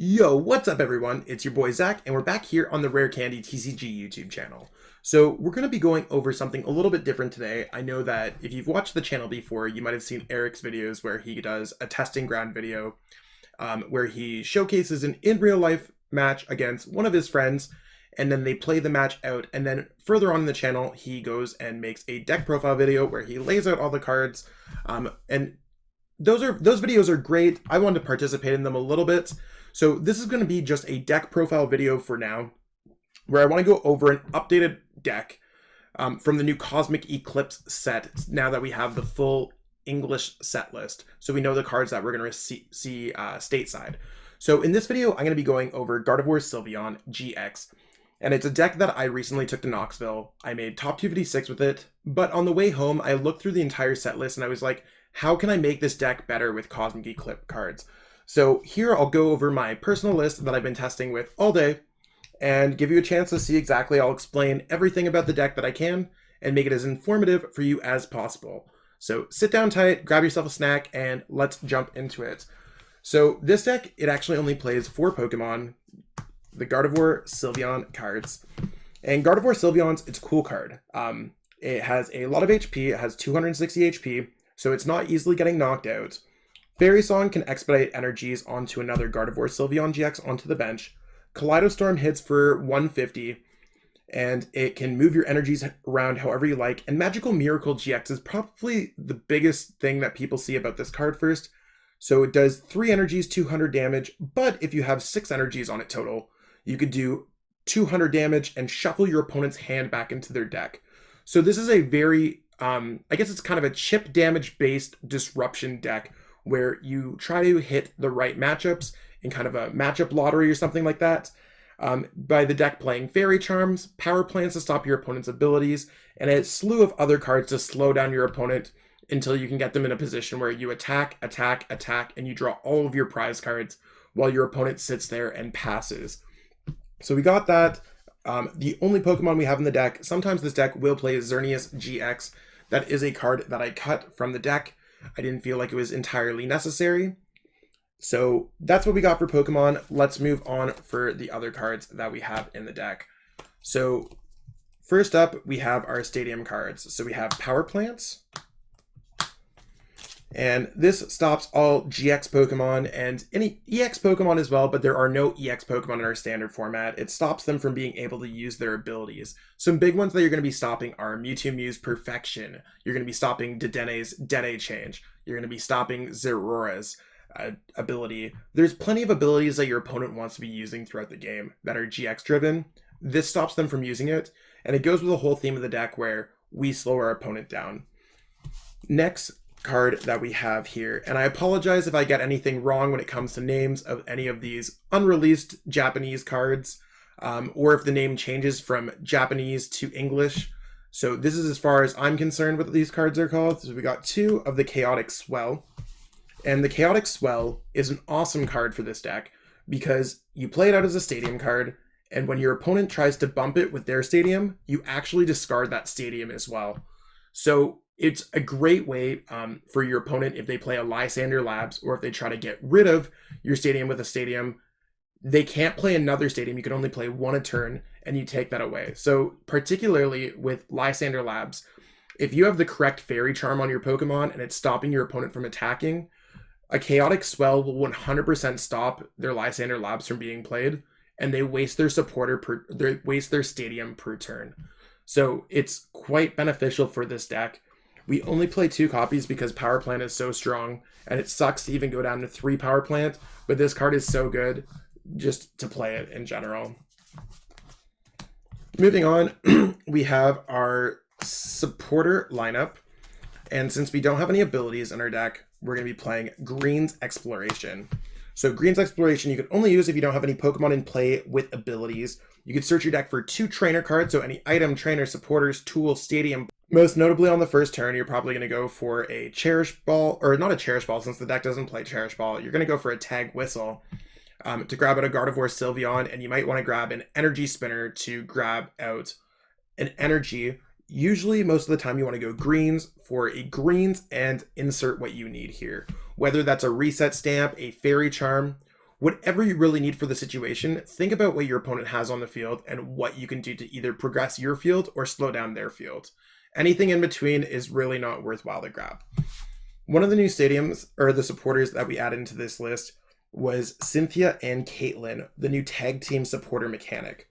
Yo, what's up everyone? It's your boy Zach, and we're back here on the Rare Candy TCG YouTube channel. So we're going to be going over something a little bit different today. I know that if you've watched the channel before, you might have seen Eric's videos where he does a testing ground video where he showcases an in real life match against one of his friends, and then they play the match out, and then further on in the channel, he goes and makes a deck profile video where he lays out all the cards, and those videos are great. I wanted to participate in them a little bit. So this is going to be just a deck profile video for now, where I want to go over an updated deck from the new Cosmic Eclipse set, now that we have the full English set list. So we know the cards that we're going to see stateside. So in this video, I'm going to be going over Gardevoir Sylveon GX. And it's a deck that I recently took to Knoxville. I made top 256 with it, but on the way home, I looked through the entire set list and I was like, how can I make this deck better with Cosmic Eclipse cards? So here I'll go over my personal list that I've been testing with all day and give you a chance to see exactly. I'll explain everything about the deck that I can and make it as informative for you as possible. So sit down tight, grab yourself a snack, and let's jump into it. So this deck, it actually only plays 4 Pokemon, the Gardevoir Sylveon cards. And Gardevoir Sylveon's, it's a cool card. It has a lot of HP, it has 260 HP, so it's not easily getting knocked out. Fairy Song can expedite energies onto another Gardevoir Sylveon GX onto the bench. Kaleidostorm hits for 150, and it can move your energies around however you like. And Magical Miracle GX is probably the biggest thing that people see about this card first. So it does 3 energies, 200 damage, but if you have 6 energies on it total, you could do 200 damage and shuffle your opponent's hand back into their deck. So this is a very, I guess it's kind of a chip damage based disruption deck, where you try to hit the right matchups in kind of a matchup lottery or something like that, by the deck playing Fairy Charms, Power Plants to stop your opponent's abilities, and a slew of other cards to slow down your opponent until you can get them in a position where you attack, and you draw all of your prize cards while your opponent sits there and passes. So we got that. The only Pokemon we have in the deck, sometimes this deck will play Xerneas GX. That is a card that I cut from the deck. I didn't feel like it was entirely necessary. So that's what we got for Pokemon. Let's move on for the other cards that we have in the deck. So first up, we have our stadium cards. So we have Power Plants. And this stops all GX Pokemon and any EX Pokemon as well, but there are no EX Pokemon in our standard format. It stops them from being able to use their abilities. Some big ones that you're going to be stopping are Mewtwo Mew's Perfection. You're going to be stopping Dedenne's Dede Change. You're going to be stopping Zarora's ability. There's plenty of abilities that your opponent wants to be using throughout the game that are GX driven. This stops them from using it, and it goes with the whole theme of the deck where we slow our opponent down. Next card that we have here, and I apologize if I get anything wrong when it comes to names of any of these unreleased Japanese cards, or if the name changes from Japanese to English. So this is as far as I'm concerned what these cards are called. So we got 2 of the Chaotic Swell, and the Chaotic Swell is an awesome card for this deck because you play it out as a stadium card, and when your opponent tries to bump it with their stadium, you actually discard that stadium as well. So it's a great way for your opponent if they play a Lysander Labs, or if they try to get rid of your stadium with a stadium. They can't play another stadium. You can only play 1 a turn, and you take that away. So particularly with Lysander Labs, if you have the correct Fairy Charm on your Pokemon and it's stopping your opponent from attacking, a Chaotic Swell will 100% stop their Lysander Labs from being played, and they waste their they waste their stadium per turn. So it's quite beneficial for this deck. We only play 2 copies because Power Plant is so strong, and it sucks to even go down to 3 Power Plant, but this card is so good just to play it in general. Moving on, we have our supporter lineup, and since we don't have any abilities in our deck, we're going to be playing Green's Exploration. So Green's Exploration you can only use if you don't have any Pokemon in play with abilities. You can search your deck for 2 trainer cards, so any item, trainer, supporters, tool, stadium. Most notably on the first turn, you're probably going to go for a Cherish Ball, or not a Cherish Ball since the deck doesn't play Cherish Ball. You're going to go for a Tag Whistle to grab out a Gardevoir Sylveon, and you might want to grab an Energy Spinner to grab out an Energy. Usually, most of the time, you want to go greens for a greens and insert what you need here. Whether that's a reset stamp, a Fairy Charm, Whatever you really need for the situation, think about what your opponent has on the field and what you can do to either progress your field or slow down their field. Anything in between is really not worthwhile to grab. One of the new stadiums, or the supporters that we added into this list, was Cynthia and Caitlin, the new tag team supporter mechanic.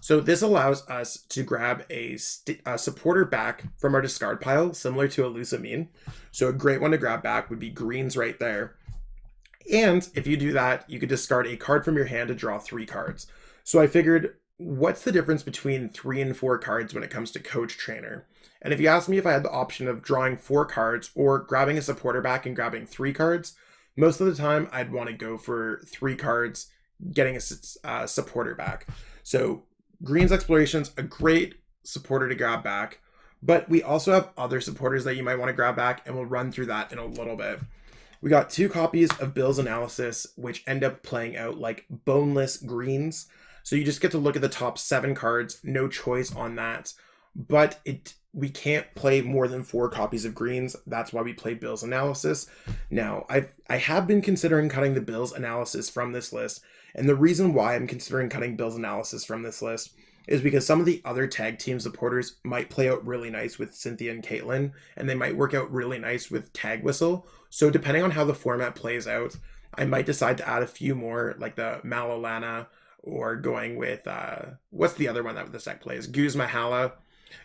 So this allows us to grab a supporter back from our discard pile, similar to a Lumiuna. So a great one to grab back would be greens right there. And if you do that, you could discard a card from your hand to draw 3 cards. So I figured, what's the difference between 3 and 4 cards when it comes to coach trainer? And if you ask me if I had the option of drawing 4 cards or grabbing a supporter back and grabbing 3 cards, most of the time I'd want to go for 3 cards, getting a supporter back. So Green's Exploration's a great supporter to grab back, but we also have other supporters that you might want to grab back, and we'll run through that in a little bit. We got 2 copies of Bill's Analysis, which end up playing out like boneless greens. So you just get to look at the top 7 cards, no choice on that. But we can't play more than 4 copies of greens. That's why we play Bill's Analysis. Now, I have been considering cutting the Bill's Analysis from this list. And the reason why I'm considering cutting Bill's Analysis from this list is because some of the other tag team supporters might play out really nice with Cynthia and Caitlin, and they might work out really nice with Tag Whistle. So depending on how the format plays out, I might decide to add a few more, like the Malolana, or going with, what's the other one that this deck plays? Guzma.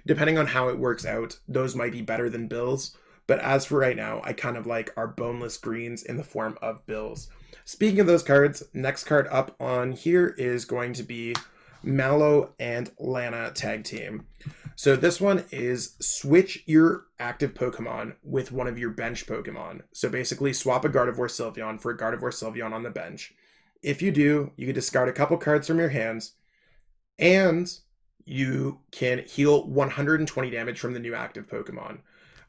Depending on how it works out, those might be better than Bill's. But as for right now, I kind of like our boneless greens in the form of Bill's. Speaking of those cards, next card up on here is going to be Mallow and Lana tag team. So this one is switch your active Pokemon with one of your bench Pokemon. So basically swap a Gardevoir Sylveon for a Gardevoir Sylveon on the bench. If you do, you can discard a couple cards from your hands, and you can heal 120 damage from the new active Pokemon.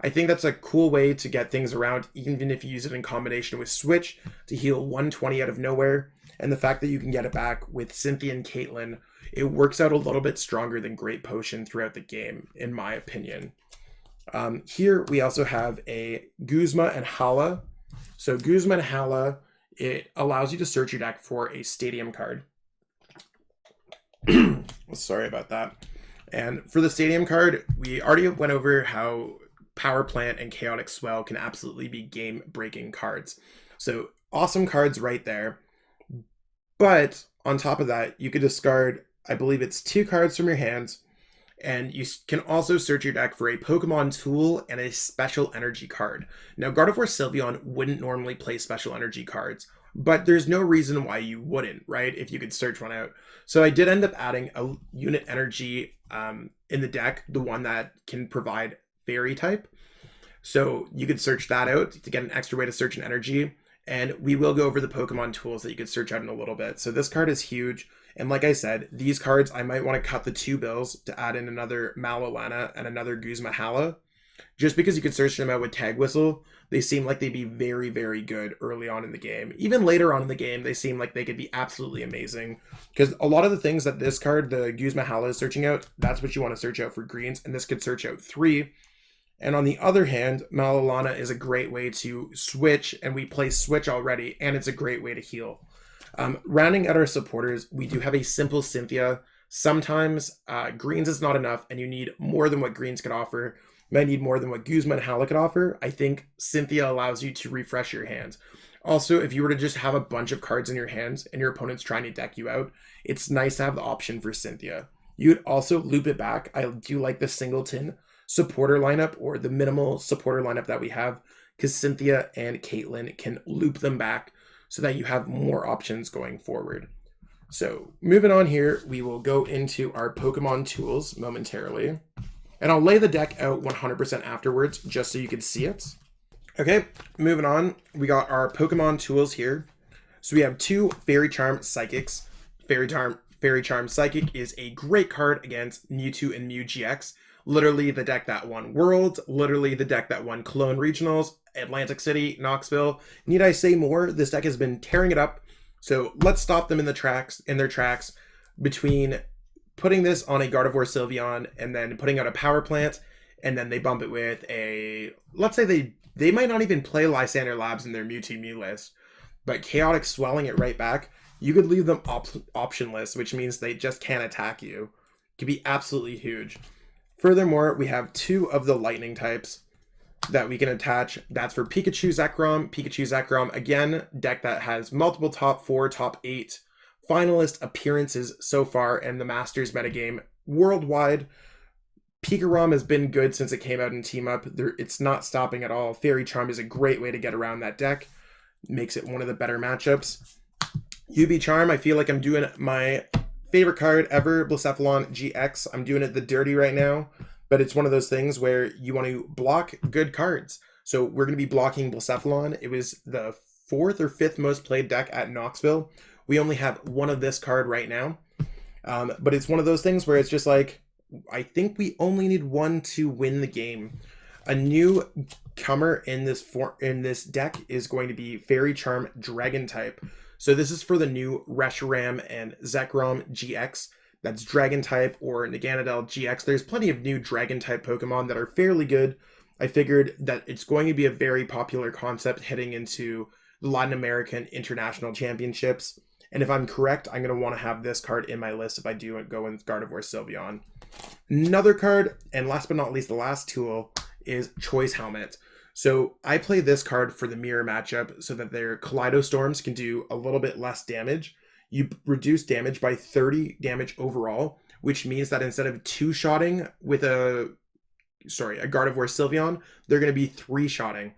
I think that's a cool way to get things around, even if you use it in combination with Switch to heal 120 out of nowhere. And the fact that you can get it back with Cynthia and Caitlin, it works out a little bit stronger than Great Potion throughout the game, in my opinion. Here we also have a Guzma and Hala. So Guzma and Hala, it allows you to search your deck for a stadium card. Sorry about that. And for the stadium card, we already went over how Power Plant and Chaotic Swell can absolutely be game-breaking cards. So awesome cards right there. But on top of that, you could discard, I believe it's 2 cards from your hands, and you can also search your deck for a Pokemon tool and a special energy card. Now, Gardevoir Sylveon wouldn't normally play special energy cards, but there's no reason why you wouldn't, right? If you could search one out. So I did end up adding a unit energy in the deck, the one that can provide fairy type. So you could search that out to get an extra way to search an energy. And we will go over the Pokemon tools that you could search out in a little bit. So this card is huge. And like I said, these cards, I might want to cut the 2 bills to add in another Malolana and another Guzma Hala. Just because you could search them out with Tag Whistle, they seem like they'd be very, very good early on in the game. Even later on in the game, they seem like they could be absolutely amazing. Because a lot of the things that this card, the Guzma Hala, is searching out, that's what you want to search out for greens. And this could search out 3. And on the other hand, Malolana is a great way to switch, and we play switch already, and it's a great way to heal. Rounding out our supporters, we do have a simple Cynthia. Sometimes greens is not enough, and you need more than what greens could offer. You might need more than what Guzma and Hala could offer. I think Cynthia allows you to refresh your hands. Also, if you were to just have a bunch of cards in your hands and your opponent's trying to deck you out, it's nice to have the option for Cynthia. You would also loop it back. I do like the singleton supporter lineup, or the minimal supporter lineup that we have, because Cynthia and Caitlin can loop them back so that you have more options going forward. So moving on here, we will go into our Pokemon tools momentarily, and I'll lay the deck out 100% afterwards just so you can see it. Okay, moving on, we got our Pokemon tools here. So we have 2 Fairy Charm Psychics. Fairy Charm Psychic is a great card against Mewtwo and Mew GX. Literally the deck that won Worlds, literally the deck that won Cologne Regionals, Atlantic City, Knoxville. Need I say more? This deck has been tearing it up. So let's stop them in their tracks between putting this on a Gardevoir Sylveon and then putting out a Power Plant, and then they bump it with a, let's say they might not even play Lysander Labs in their Mewtwo Mew list, but Chaotic Swelling it right back, you could leave them optionless, which means they just can't attack you. It could be absolutely huge. Furthermore, we have 2 of the lightning types that we can attach. That's for Pikachu Zekrom. Pikachu Zekrom, again, deck that has multiple top 4, top 8 finalist appearances so far in the Masters metagame worldwide. Pikarom has been good since it came out in Team Up. It's not stopping at all. Fairy Charm is a great way to get around that deck. Makes it one of the better matchups. UB Charm, I feel like I'm doing my favorite card ever, Blacephalon GX. I'm doing it the dirty right now, but it's one of those things where you want to block good cards. So we're going to be blocking Blacephalon. It was the 4th or 5th most played deck at Knoxville. We only have one of this card right now. But it's one of those things where it's just like, I think we only need one to win the game. A new comer in this deck is going to be Fairy Charm Dragon type. So this is for the new Reshiram and Zekrom GX. That's Dragon type or Naganadel GX. There's plenty of new Dragon type Pokemon that are fairly good. I figured that it's going to be a very popular concept heading into the Latin American International Championships. And if I'm correct, I'm going to want to have this card in my list if I do go with Gardevoir Sylveon. Another card, and last but not least, the last tool, is Choice Helmet. So I play this card for the mirror matchup so that their Kaleido Storms can do a little bit less damage. You reduce damage by 30 damage overall, which means that instead of 2-shotting with a Gardevoir Sylveon, they're going to be 3-shotting,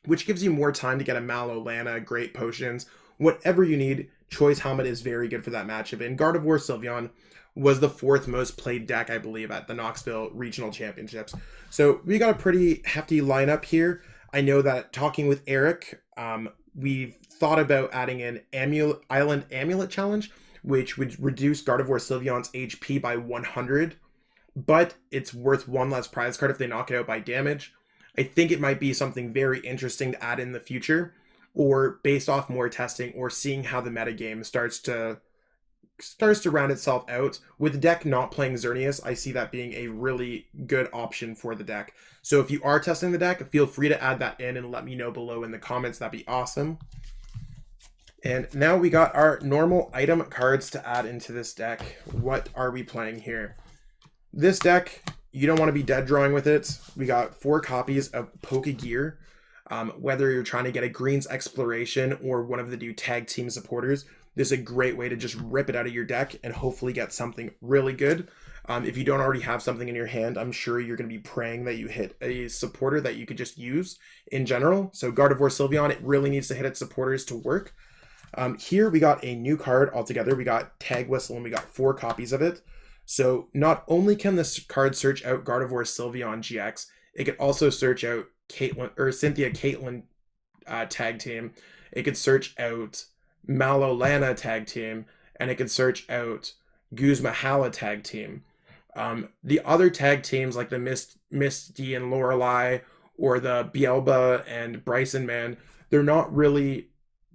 which gives you more time to get a Mallow, Lana, Great Potions, whatever you need. Choice Helmet is very good for that matchup, and Gardevoir Sylveon was the 4th most played deck, I believe, at the Knoxville Regional Championships. So we got a pretty hefty lineup here. I know that talking with Eric, we've thought about adding an Island Amulet Challenge, which would reduce Gardevoir Sylveon's HP by 100, but it's worth 1 less prize card if they knock it out by damage. I think it might be something very interesting to add in the future, or based off more testing or seeing how the metagame starts to round itself out. With the deck not playing Xerneas, I see that being a really good option for the deck. So if you are testing the deck, feel free to add that in and let me know below in the comments. That'd be awesome. And now we got our normal item cards to add into this deck. What are we playing here? This deck, you don't want to be dead drawing with it. We got 4 copies of Pokegear. Whether you're trying to get a Greens Exploration or one of the new tag team supporters, this is a great way to just rip it out of your deck and hopefully get something really good. If you don't already have something in your hand, I'm sure you're going to be praying that you hit a supporter that you could just use in general. So Gardevoir Sylveon, it really needs to hit its supporters to work. Here we got a new card altogether. We got Tag Whistle and we got 4 copies of it. So not only can this card search out Gardevoir Sylveon GX, it could also search out Cynthia Caitlin tag team. It could search out Mallow Lana tag team, and it could search out Guzma Hala tag team. The other tag teams like the Misty and Lorelei or the Bielba and Bryson Man, they're not really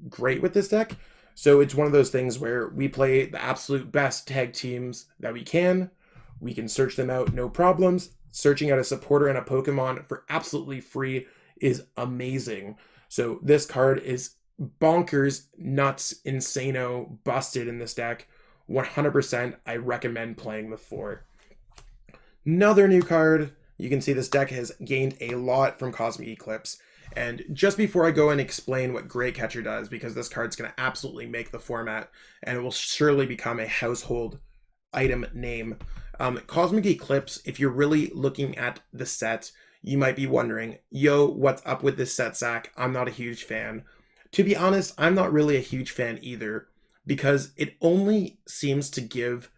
great with this deck. So it's one of those things where we play the absolute best tag teams that we can. We can search them out, no problems. Searching out a supporter and a Pokemon for absolutely free is amazing. So this card is bonkers, nuts, insano, busted in this deck. 100% I recommend playing the 4. Another new card. You can see this deck has gained a lot from Cosmic Eclipse. And just before I go and explain what Great Catcher does, because this card's going to absolutely make the format, and it will surely become a household item name. Cosmic Eclipse, if you're really looking at the set, you might be wondering, yo, what's up with this set, Zach? I'm not a huge fan. To be honest, I'm not really a huge fan either, because it only seems to give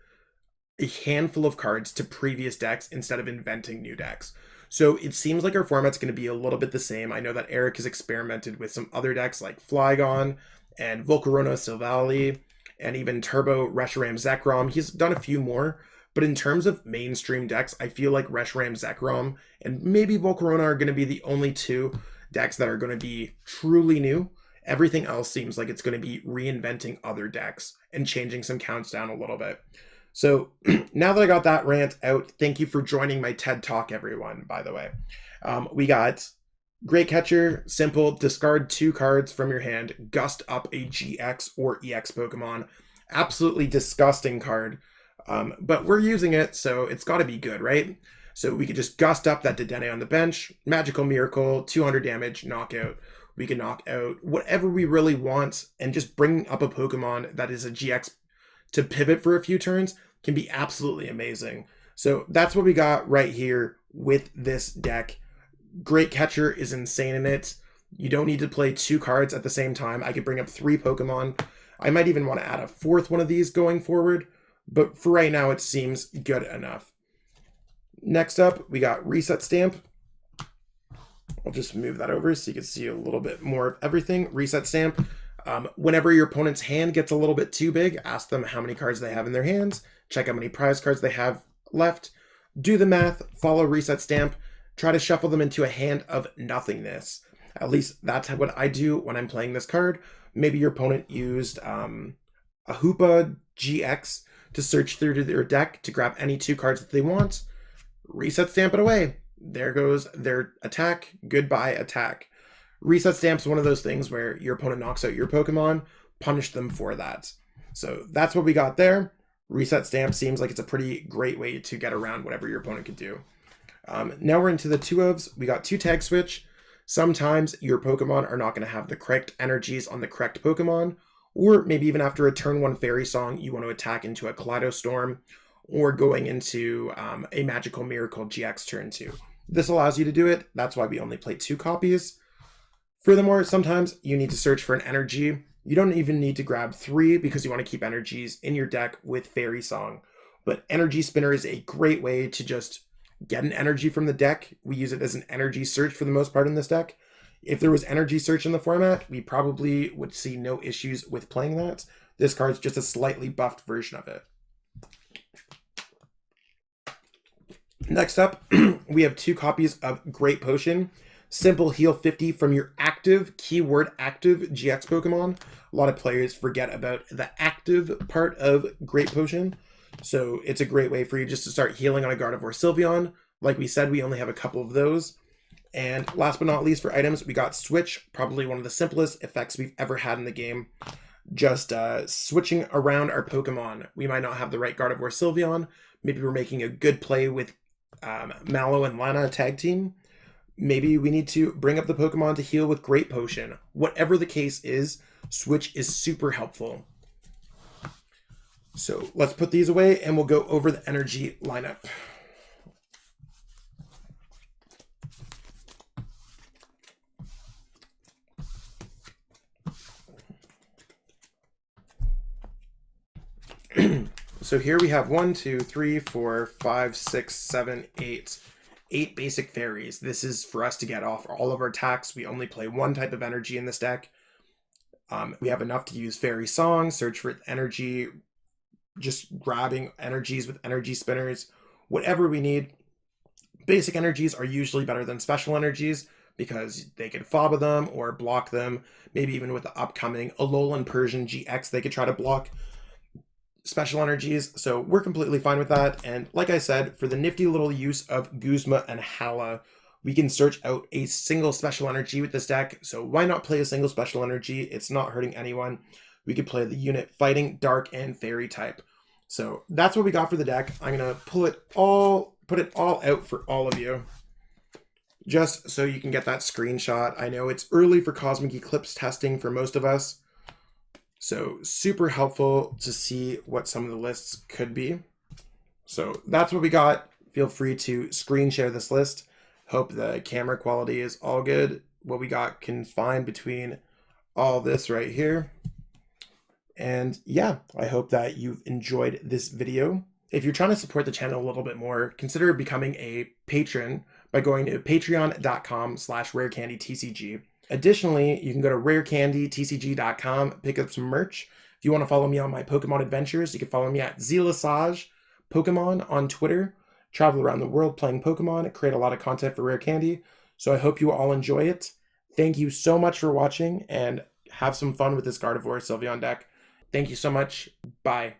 a handful of cards to previous decks instead of inventing new decks. So it seems like our format's going to be a little bit the same. I know that Eric has experimented with some other decks like Flygon and Volcarona Silvally and even Turbo Reshiram Zekrom. He's done a few more, but in terms of mainstream decks, I feel like Reshiram Zekrom and maybe Volcarona are going to be the only 2 decks that are going to be truly new. Everything else seems like it's going to be reinventing other decks and changing some counts down a little bit. So now that I got that rant out, thank you for joining my TED Talk, everyone, by the way. We got Great catcher, simple, discard 2 cards from your hand, gust up a GX or EX Pokemon. Absolutely disgusting card, but we're using it, so it's got to be good, right? So we could just gust up that Dedenne on the bench, Magical Miracle, 200 damage, knockout. We can knock out whatever we really want, and just bring up a Pokemon that is a GX to pivot for a few turns can be absolutely amazing. So that's what we got right here with this deck. Great catcher is insane in it. You don't need to play 2 cards at the same time. I could bring up 3 Pokemon. I might even want to add a 4th one of these going forward, but for right now it seems good enough. Next up, we got Reset Stamp. I'll just move that over so you can see a little bit more of everything. Reset Stamp. Whenever your opponent's hand gets a little bit too big, ask them how many cards they have in their hands, check how many prize cards they have left, do the math, follow Reset Stamp, try to shuffle them into a hand of nothingness. At least that's what I do when I'm playing this card. Maybe your opponent used a Hoopa GX to search through their deck to grab any 2 cards that they want. Reset Stamp it away. There goes their attack. Goodbye, attack. Reset Stamp's one of those things where your opponent knocks out your Pokemon, punish them for that. So that's what we got there. Reset Stamp seems like it's a pretty great way to get around whatever your opponent could do. Now we're into the 2-ofs. We got 2 Tag Switch. Sometimes your Pokemon are not going to have the correct energies on the correct Pokemon, or maybe even after a turn 1 Fairy Song, you want to attack into a Kaleidostorm, or going into a Magical Miracle GX turn 2. This allows you to do it. That's why we only play 2 copies. Furthermore, sometimes you need to search for an energy. You don't even need to grab 3 because you want to keep energies in your deck with Fairy Song. But Energy Spinner is a great way to just get an energy from the deck. We use it as an energy search for the most part in this deck. If there was energy search in the format, we probably would see no issues with playing that. This card's just a slightly buffed version of it. Next up, we have 2 copies of Great Potion. Simple heal 50 from your active, keyword active GX Pokemon. A lot of players forget about the active part of Great Potion. So it's a great way for you just to start healing on a Gardevoir Sylveon. Like we said, we only have a couple of those. And last but not least for items, we got Switch, probably one of the simplest effects we've ever had in the game. Just switching around our Pokemon. We might not have the right Gardevoir Sylveon. Maybe we're making a good play with Mallow and Lana tag team. Maybe we need to bring up the Pokemon to heal with Great Potion. Whatever the case is, Switch is super helpful. So let's put these away and we'll go over the energy lineup. So here we have 1, 2, 3, 4, 5, 6, 7, 8. 8 basic fairies. This is for us to get off all of our attacks. We only play 1 type of energy in this deck. We have enough to use Fairy Song, search for energy, just grabbing energies with energy spinners, whatever we need. Basic energies are usually better than special energies because they can fob them or block them. Maybe even with the upcoming Alolan Persian GX, they could try to block special energies. So we're completely fine with that. And like I said, for the nifty little use of Guzma and Hala, we can search out a single special energy with this deck. So why not play a single special energy? It's not hurting anyone. We could play the unit Fighting, Dark, and Fairy type. So that's what we got for the deck. I'm going to put it all out for all of you, just so you can get that screenshot. I know it's early for Cosmic Eclipse testing for most of us, so super helpful to see what some of the lists could be. So that's what we got. Feel free to screen share this list. Hope the camera quality is all good. What we got confined between all this right here. And yeah, I hope that you've enjoyed this video. If you're trying to support the channel a little bit more, consider becoming a patron by going to patreon.com/rarecandytcg. Additionally, you can go to rarecandytcg.com, pick up some merch. If you want to follow me on my Pokemon adventures, you can follow me at Zelasage Pokemon on Twitter. Travel around the world playing Pokemon, create a lot of content for Rare Candy. So I hope you all enjoy it. Thank you so much for watching and have some fun with this Gardevoir Sylveon deck. Thank you so much. Bye.